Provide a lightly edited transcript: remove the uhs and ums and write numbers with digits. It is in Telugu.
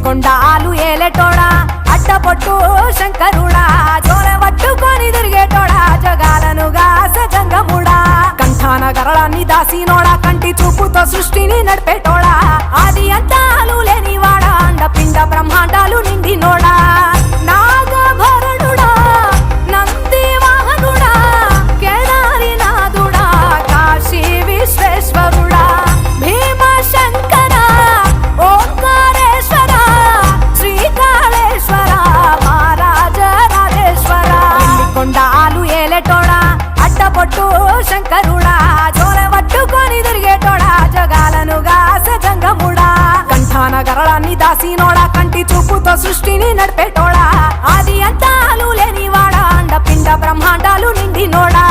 కొండాలు ఏలేటోడా అడ్డపొట్టు శంకరుడా జోలె పట్టుకొని తిరిగేటోడా జగాలను గాస జంగముడా కంఠాన గరళాన్ని దాసినోడా కంటి చూపుతో సృష్టిని నడిపేటోడా ఆది అంతాలు లేనివాడా అండపిండ బ్రహ్మాండాలు నిండినోడా నాగభరణుడా నంది వాహనుడా కేదారి నాథుడా కాశీ విశ్వేశ్వరుడా భీమ శంకర ఓంకారేశ్వర శ్రీకాళేశ్వర మహారాజ రాజేశ్వర కొండాలు ఏలేటోడా అడ్డపొట్టు శంకరుడా జోలె పట్టుకొని తిరిగేటోడా జగాలను గాస జంగముడా కంఠాన గరళాన్ని దాసినోడా కంటి చూపుతో సృష్టిని నడిపేటోడా ఆది అంతాలు లేనివాడా అండపిండ బ్రహ్మాండాలు నిండినోడా